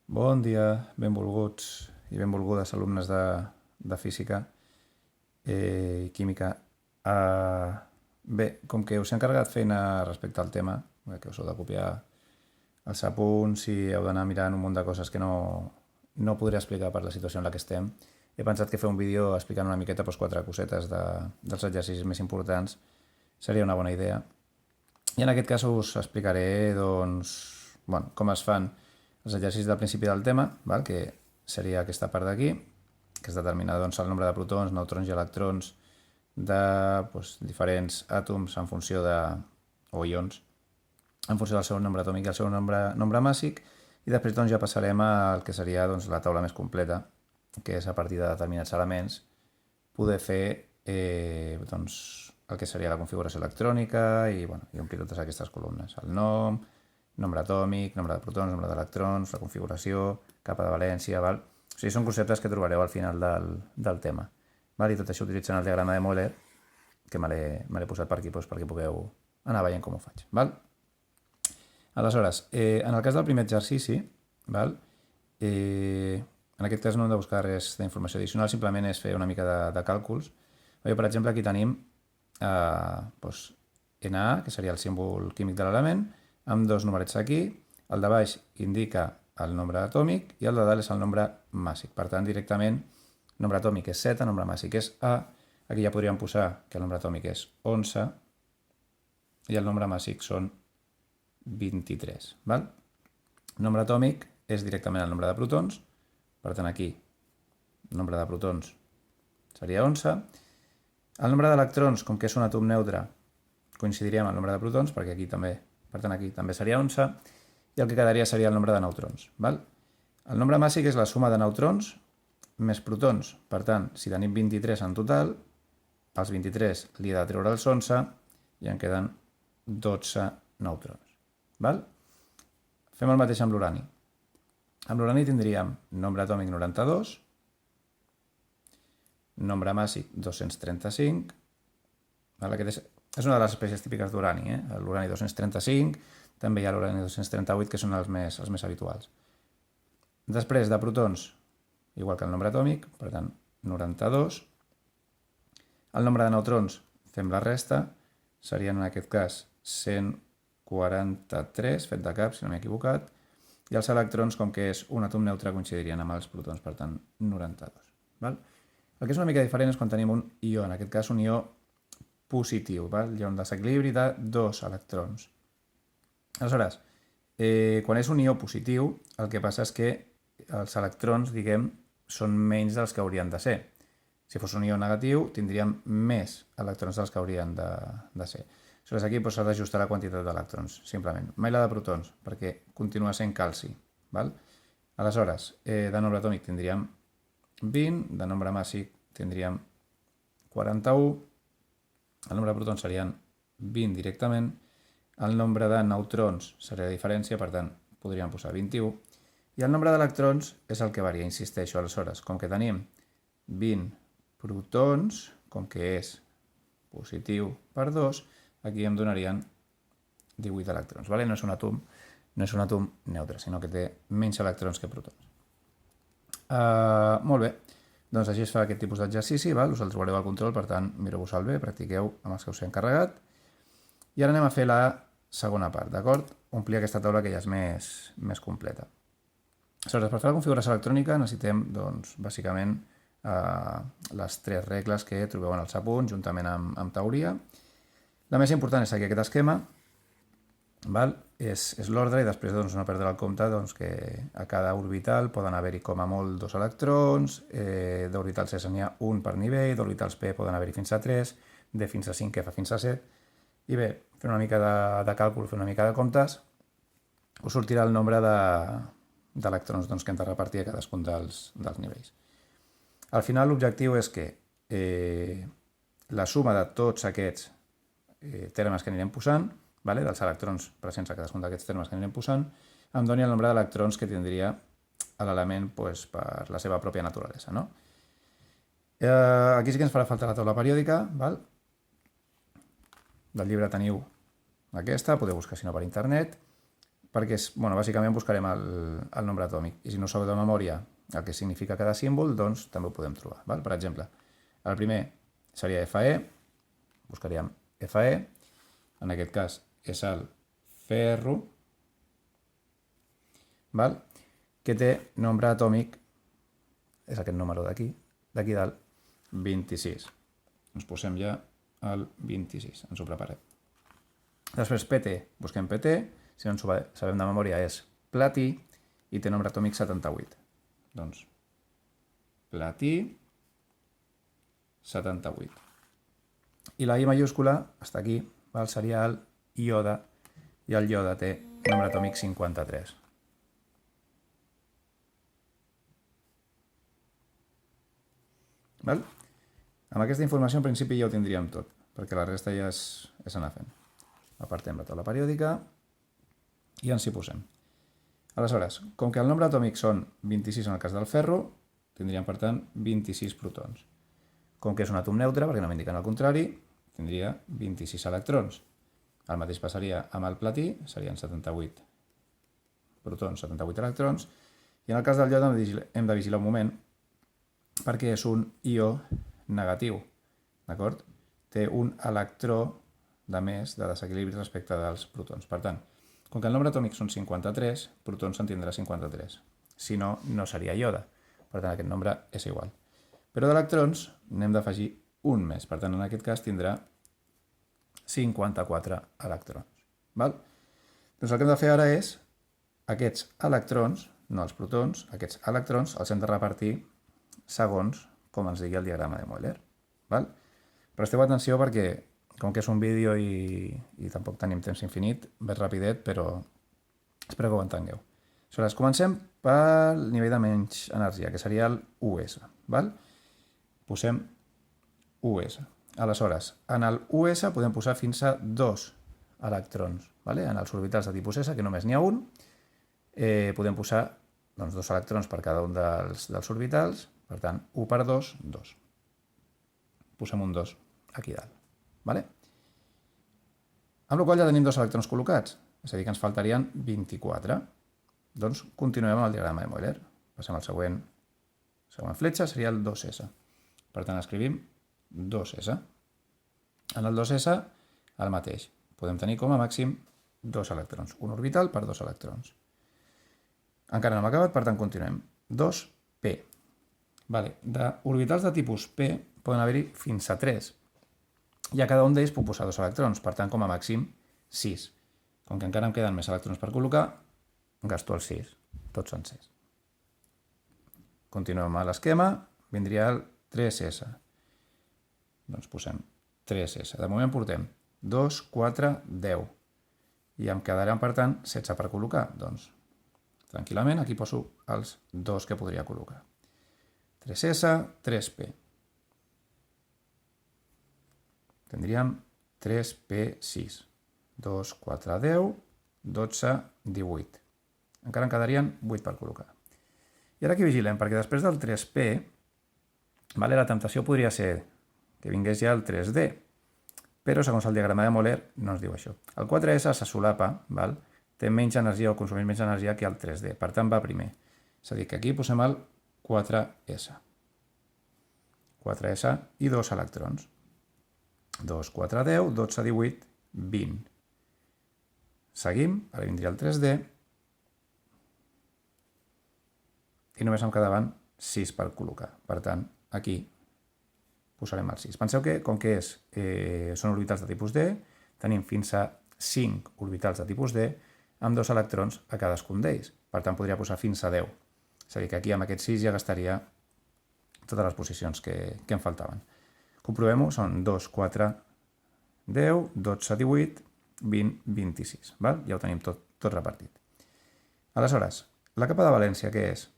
Bon dia, benvolguts i benvolgudes alumnes de física i química. Bé, com que us he encarregat feina respecte al tema, que us heu de copiar els apunts i heu d'anar mirant un munt de coses que no podré explicar per la situació en la que estem, he pensat que fer un vídeo explicant una miqueta quatre cosetes dels exercicis més importants seria una bona idea. I en aquest cas us explicaré com es fan els exercicis del principi del tema, que seria aquesta part d'aquí, que és determinar el nombre de protons, neutrons i electrons de diferents àtoms en funció o ions, en funció del seu nombre atòmic i el seu nombre màssic, i després ja passarem al que seria la taula més completa, que és a partir de determinats elements poder fer el que seria la configuració electrònica i omplir totes aquestes columnes. El nom, nombre atòmic, nombre de protons, nombre d'electrons, la configuració, capa de valència... O sigui, són conceptes que trobareu al final del tema. I tot això utilitzant el diagrama de Moeller, que me l'he posat per aquí perquè pugueu anar veient com ho faig. Aleshores, en el cas del primer exercici, en aquest cas no hem de buscar res d'informació addicional, simplement és fer una mica de càlculs. Per exemple, aquí tenim Na, que seria el símbol químic de l'element, amb dos numerets aquí. El de baix indica el nombre atòmic i el de dalt és el nombre màssic. Per tant, directament, el nombre atòmic és Z, el nombre màssic és A. Aquí ja podríem posar que el nombre atòmic és 11 i el nombre màssic són 23. El nombre atòmic és directament el nombre de protons. Per tant, aquí, el nombre de protons seria 11. El nombre d'electrons, com que és un àtom neutre, coincidiria amb el nombre de protons, perquè aquí també, per tant, aquí també seria 11, i el que quedaria seria el nombre de neutrons. El nombre màssic és la suma de neutrons més protons. Per tant, si tenim 23 en total, als 23 li he de treure els 11 i en queden 12 neutrons. Fem el mateix amb l'urani. Amb l'urani tindríem nombre atòmic 92, nombre màssic 235, aquest és una de les espècies típiques d'urani, l'urani 235, també hi ha l'urani 238, que són els més habituals. Després de protons, igual que el nombre atòmic, per tant, 92. El nombre de neutrons, fem la resta, serien en aquest cas 143, fet de cap, si no m'he equivocat, i els electrons, com que és un àtom neutre, coincidirien amb els protons, per tant, 92. El que és una mica diferent és quan tenim un ió, en aquest cas un ió positiu. Hi ha un desequilibri de 2 electrons. Aleshores, quan és un ió positiu, el que passa és que els electrons, són menys dels que haurien de ser. Si fos un ió negatiu, tindríem més electrons dels que haurien de ser. Aleshores, aquí s'ha d'ajustar la quantitat d'electrons, simplement. Mai la de protons, perquè continua sent calci. Aleshores, de nombre atòmic tindríem 20, de nombre màssic tindríem 41, el nombre de protons serien 20 directament, el nombre de neutrons seria la diferència, per tant, podríem posar 21, i el nombre d'electrons és el que varia, insisteixo. Aleshores, com que tenim 20 protons, com que és positiu per 2, aquí em donarien 18 electrons. No és un àtom neutre, sinó que té menys electrons que protons. Molt bé, doncs així es fa aquest tipus d'exercici, us el trobareu al control, per tant, mireu-vos-el bé, practiqueu amb els que us he encarregat. I ara anem a fer la segona part, d'acord? Omplir aquesta taula que ja és més completa. Aleshores, per fer la configuració electrònica necessitem, bàsicament, les 3 regles que trobeu en els apunts, juntament amb teoria. La més important és seguir aquest esquema, és l'ordre, i després no perdre el compte que a cada orbital poden haver-hi com a molt 2 electrons, d'orbitals S n'hi ha un per nivell, d'orbitals P poden haver-hi fins a 3, D fins a 5, F fins a 7, i bé, fent una mica de càlcul, fent una mica de comptes, us sortirà el nombre d'electrons que hem de repartir a cadascun dels nivells. Al final l'objectiu és que la suma de tots aquests termes que anirem posant, dels electrons presents a cadascun d'aquests termes que anirem posant, em doni el nombre d'electrons que tindria l'element per la seva pròpia naturalesa. Aquí sí que ens farà falta la taula periòdica. Del llibre teniu aquesta, podeu buscar si no per internet. perquè bàsicament buscarem el nombre atòmic. I si no sabeu de memòria el que significa cada símbol, doncs també ho podem trobar. Val? Per exemple, el primer seria Fe, buscaríem Fe, en aquest cas és el ferro, val? Que té nombre atòmic, és aquest número d'aquí dalt, 26. Ens posem ja el 26, ens ho preparem. Després PT, busquem PT, si no ens ho sabem de memòria és platí i té nombre atòmic 78. Doncs platí 78. I la I majúscula està aquí, val? Seria el iode, i el iode té nombre atòmic 53. Val? Amb aquesta informació en principi ja ho tindríem tot, perquè la resta ja és anar fent. Apartem la taula periòdica i ens hi posem. Aleshores, com que el nombre atòmic són 26 en el cas del ferro, tindríem per tant 26 protons. Com que és un àtom neutre, perquè no m'indiquen el contrari, tindria 26 electrons. El mateix passaria amb el platí, serien 78 protons, 78 electrons, i en el cas del iode hem de vigilar un moment, perquè és un ió negatiu, d'acord? Té un electró de més de desequilibri respecte dels protons. Per tant, com que el nombre atòmic són 53, protons se'n tindrà 53. Si no, no seria iode. Per tant, aquest nombre és igual. Però d'electrons n'hem d'afegir un més. Per tant, en aquest cas tindrà 54 electrons. Val? Doncs el que hem de fer ara és aquests electrons, no els protons, aquests electrons els hem de repartir segons com ens digui el diagrama de Moeller. Val? Presteu atenció perquè, com que és un vídeo i tampoc tenim temps infinit, veig rapidet, però espero que ho entengueu. Aleshores, comencem pel nivell de menys energia, que seria el US. Val? Posem US. Aleshores, en el US podem posar fins a 2 electrons. Vale? En els orbitals de tipus S, que només n'hi ha un, podem posar 2 electrons per cada un dels orbitals. Per tant, 1 per 2, 2. Posem un 2 aquí dalt. Vale? Amb la qual cosa ja tenim 2 electrons col·locats, és a dir, que ens faltarien 24. Doncs continuem amb el diagrama de Moeller. Passem al següent fletxa, seria el 2s. Per tant, escrivim 2s. En el 2s, el mateix. Podem tenir com a màxim 2 electrons. Un orbital per 2 electrons. Encara no hem acabat, per tant, continuem. 2p. Vale. D'orbitals de tipus P poden haver-hi fins a 3. I a cada un d'ells puc posar 2 electrons, per tant, com a màxim 6. Com que encara em queden més electrons per col·locar, gasto el 6, tots sencers. Continuem amb l'esquema, vindria el 3s. Doncs posem 3s. De moment portem 2, 4, 10. I em quedaran, per tant, 16 per col·locar. Doncs, tranquil·lament, aquí poso els 2 que podria col·locar. 3s, 3p. Tindríem 3p6. 2, 4, 10, 12, 18. Encara en quedarien 8 per col·locar. I ara aquí vigilem, perquè després del 3p, la temptació podria ser que vingués ja el 3d, però segons el diagrama de Moeller no ens diu això. El 4s se solapa, té menys energia o consumeix menys energia que el 3d, per tant va primer. És a dir, que aquí posem el 4s. 4s i 2 electrons. 2, 4, 10, 12, 18, 20. Seguim, ara vindria el 3d, i només em quedaven 6 per col·locar. Per tant, aquí posarem el 6. Penseu que, com que són orbitals de tipus D, tenim fins a 5 orbitals de tipus D amb 2 electrons a cadascun d'ells. Per tant, podria posar fins a 10. És a dir, que aquí amb aquests 6 ja gastaria totes les posicions que em faltaven. Comprovem-ho, són 2, 4, 10, 12, 18, 20, 26. Ja ho tenim tot repartit. Aleshores, la capa de valència què és?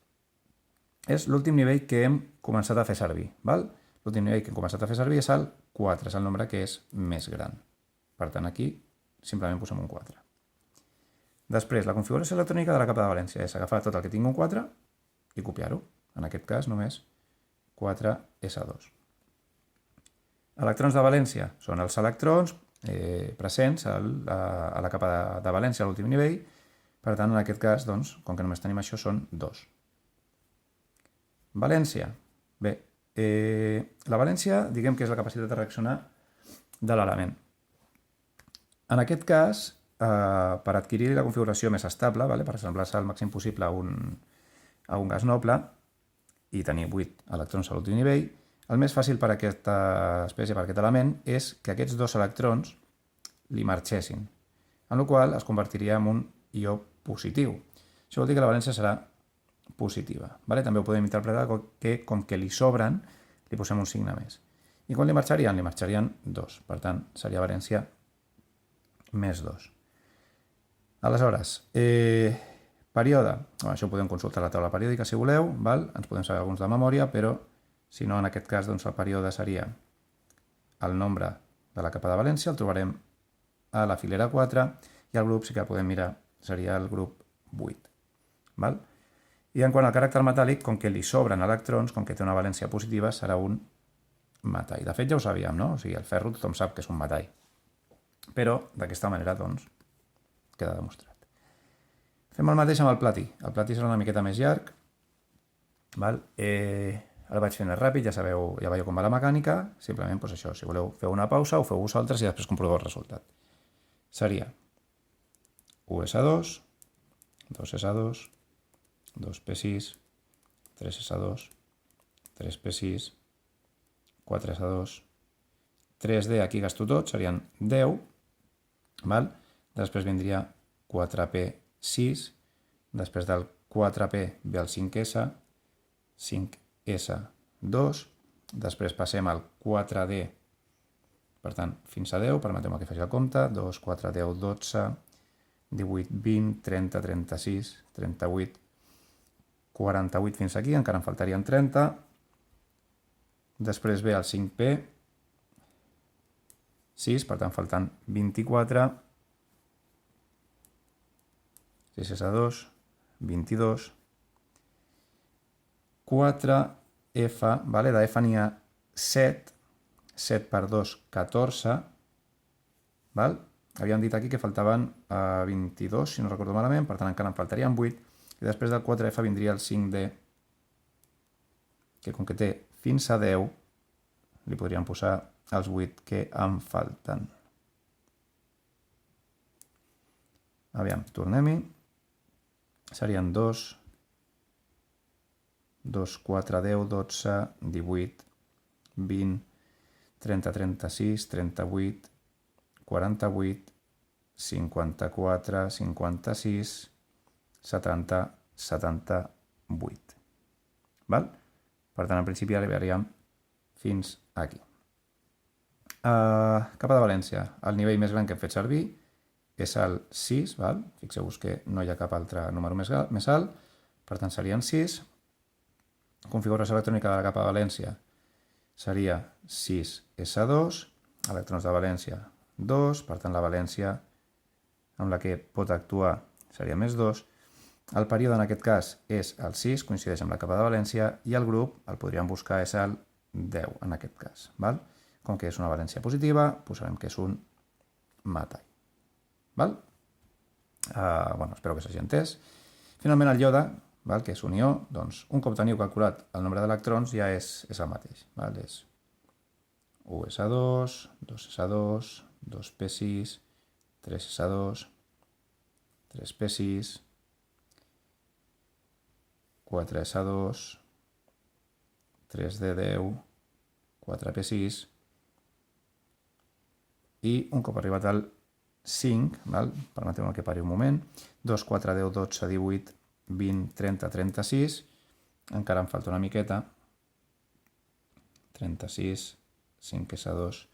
És l'últim nivell que hem començat a fer servir. L'últim nivell que hem començat a fer servir és el 4, és el nombre que és més gran. Per tant, aquí simplement posem un 4. Després, la configuració electrònica de la capa de valència és agafar tot el que tingui un 4 i copiar-ho. En aquest cas, només 4s2. Electrons de valència són els electrons presents a la capa de valència a l'últim nivell, Per tant, en aquest cas, doncs, com que només tenim això, són 2. València. Bé, la valència, diguem que és la capacitat de reaccionar de l'element. En aquest cas, per adquirir la configuració més estable, per assemblar-se al màxim possible a un gas noble i tenir 8 electrons a l'últim nivell, el més fàcil per a aquesta espècie, per a aquest element, és que aquests 2 electrons li marxessin, en la qual es convertiria en un ió positiu. Això vol dir que la valència serà positiva. També ho podem interpretar que, com que li sobren, li posem un signe més. I quan li marxarien? Li marxarien 2. Per tant, seria valència més 2. Aleshores, període. Això ho podem consultar a la taula periòdica si voleu. Ens podem saber alguns de memòria, però si no, en aquest cas, doncs, el període seria el nombre de la capa de valència, el trobarem a la filera 4, i el grup, sí que el podem mirar, seria el grup 8. I en quant al caràcter metàl·lic, com que li sobren electrons, com que té una valència positiva, serà un metall. De fet, ja ho sabíem, no? O sigui, el ferro tothom sap que és un metall. Però, d'aquesta manera, doncs, queda demostrat. Fem el mateix amb el platí. El platí serà una miqueta més llarg. Ara vaig fer més ràpid, ja veieu com va la mecànica. Simplement, doncs això, si voleu, feu una pausa, ho feu vosaltres i després comproveu el resultat. Seria US2, 2S2, 2P6, 3S2, 3P6, 4S2, 3D, aquí gasto tot, serien 10, després vindria 4P6, després del 4P ve el 5S, 5S2, després passem al 4D, per tant, fins a 10, permeteu-me que faci el compte, 2, 4, 10, 12, 18, 20, 30, 36, 38, 48 fins aquí, encara en faltarien 30. Després ve el 5P, 6, per tant falten 24, 6S2, 22, 4F, de F n'hi ha 7, 7 per 2, 14, Havíem dit aquí que faltaven 22, si no recordo malament, per tant encara en faltarien 8, i després del 4F vindria el 5D, que com que té fins a 10, li podríem posar els 8 que en falten. Aviam, tornem-hi. Serien 2, 2, 4, 10, 12, 18, 20, 30, 36, 38, 48, 54, 56, 70, 78. Per tant, en principi arribaríem fins aquí. Capa de valència. El nivell més gran que hem fet servir és el 6, Fixeu-vos que no hi ha cap altre número més alt, per tant serien 6. Configuració electrònica de la capa de valència seria 6S2, electrons de valència 2, per tant la valència amb la que pot actuar seria més 2. El període en aquest cas és el 6, coincideix amb la capa de valència, i el grup el podríem buscar és el 10 en aquest cas. Com que és una valència positiva, posarem que és un metall. Espero que s'hagi entès. Finalment el iode, que és un ió, doncs un cop teniu calculat el nombre d'electrons ja és el mateix. És US2, 2S2, 2P6, 3S2, 3P6, 4S2, 3D10, 4P6, i un cop arribat al 5, permeteu-me que pari un moment, 2, 4, 10, 12, 18, 20, 30, 36, encara em falta una miqueta, 36, 5S2,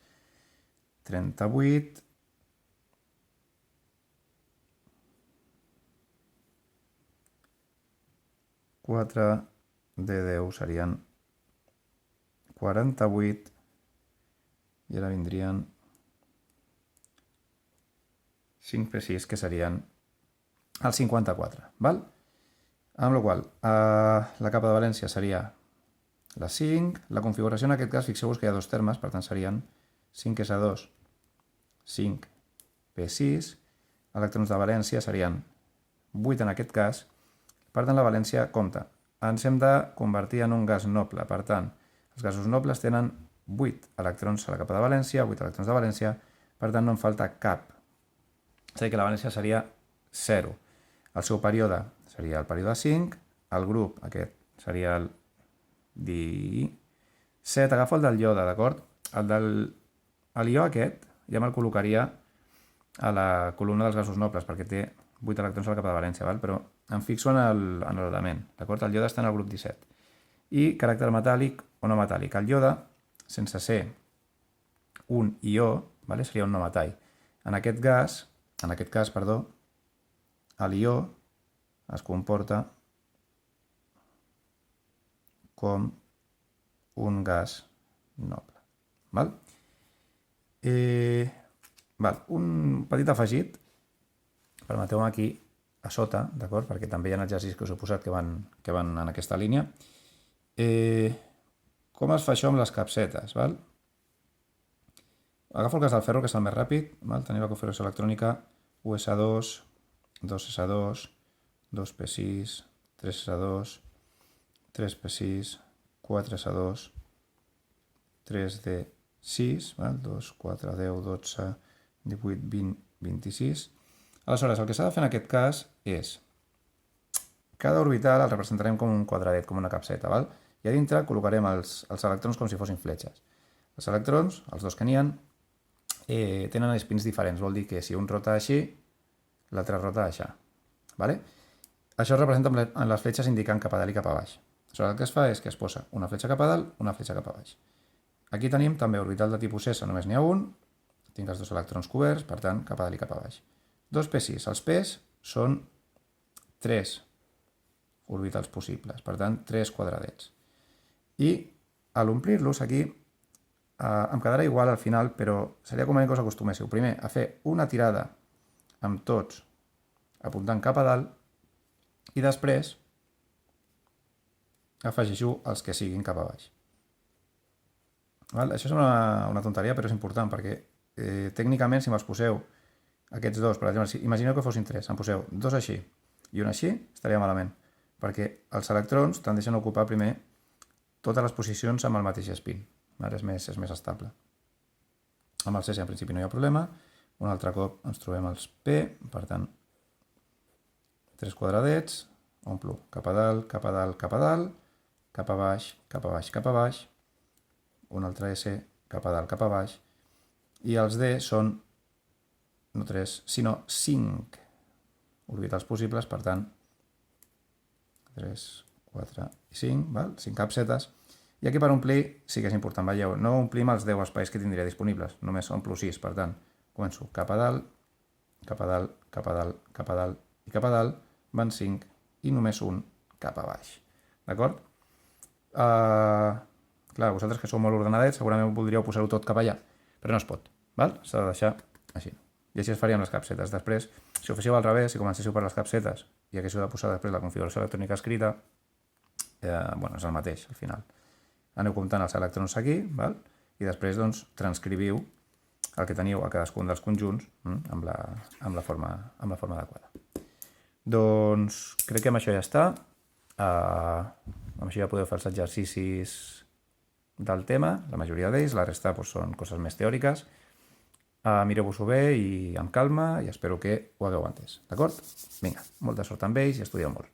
38, quatre D10 serien 48 i ara vindrien 5P6 que serien el 54. Amb la qual la capa de valència seria la 5. La configuració en aquest cas, fixeu-vos que hi ha dos termes, per tant serien 5S2, 5P6. Electrons de valència serien 8 en aquest cas, per tant la valència compta. Ens hem de convertir en un gas noble, per tant, els gasos nobles tenen 8 electrons a la capa de valència, 8 electrons de valència, per tant no en falta cap. És a dir, que la valència seria 0. El seu període seria el període 5, el grup aquest seria el 17. Agafa el del iode, d'acord? El ió aquest ja me'l col·locaria a la columna dels gasos nobles, perquè té 8 electrons a la capa de valència, val? Però em fixo en l'element, d'acord? El iode està en el grup 17. I caràcter metàl·lic o no metàl·lic. El iode, sense ser un ió, vale? Seria un no metall. En aquest cas, l'ió es comporta com un gas noble. Val? Un petit afegit, permeteu-me aquí a sota, d'acord? Perquè també hi ha exercicis que us he posat que van en aquesta línia. Com es fa això amb les capsetes? Val? Agafo el cas del ferro, que és el més ràpid. Val? Tenim la configuració electrònica US2, 2S2, 2P6, 3S2, 3P6, 4S2, 3D6, 2, 4, 10, 12, 18, 20, 26. Aleshores, el que s'ha de fer en aquest cas és cada orbital el representarem com un quadradet, com una capseta, val? I a dintre col·locarem els electrons com si fossin fletxes. Els electrons, els dos que n'hi ha, tenen espins diferents. Vol dir que si un rota així, l'altre rota així. Vale? Això es representa en les fletxes indicant cap a dalt i cap a baix. Aleshores, el que es fa és que es posa una fletxa cap a dalt, una fletxa cap a baix. Aquí tenim també orbital de tipus S, només n'hi ha un. Tinc els dos electrons coberts, per tant, cap a dalt i cap a baix. 2P6. Els P's són 3 orbitals possibles, per tant, 3 quadradets. I a l'omplir-los aquí em quedarà igual al final, però seria convenient que us acostuméssiu primer a fer una tirada amb tots apuntant cap a dalt i després afegiu els que siguin cap a baix. Val? Això és una tonteria, però és important perquè tècnicament si me'ls poseu aquests dos, per exemple, imagineu que fossin 3, em poseu 2 així i un així, estaria malament, perquè els electrons tendeixen a ocupar primer totes les posicions amb el mateix espín. És més estable. Amb el C en principi no hi ha problema. Un altre cop ens trobem els P, per tant, 3 quadradets, omplo cap a dalt, cap a dalt, cap a dalt, cap a baix, cap a baix, cap a baix, un altre S, cap a dalt, cap a baix, i els D són no 3, sinó 5 orbitals possibles, per tant, 3, 4 i 5, val? 5 capsetes. I aquí per omplir sí que és important, veieu, no omplim els 10 espais que tindria disponibles, només omplo 6, per tant, començo cap a dalt, cap a dalt, cap a dalt, cap a dalt i cap a dalt, van 5 i només un cap a baix, d'acord? Clar, vosaltres que sou molt ordenadets segurament voldríeu posar-ho tot cap allà, però no es pot, val? S'ha de deixar així. I així es faria amb les capsetes. Després, si ho féssiu al revés, si comencéssiu per les capsetes i haguéssiu de posar després la configuració electrònica escrita, és el mateix al final. Aneu comptant els electrons aquí, val? I després doncs, transcriviu el que teniu a cadascun dels conjunts amb la forma adequada. Doncs crec que amb això ja està. Amb això ja podeu fer els exercicis del tema, la majoria d'ells, la resta són coses més teòriques. Mireu-vos-ho bé i amb calma i espero que ho hagueu entès. D'acord? Vinga, molta sort amb ells i estudieu molt.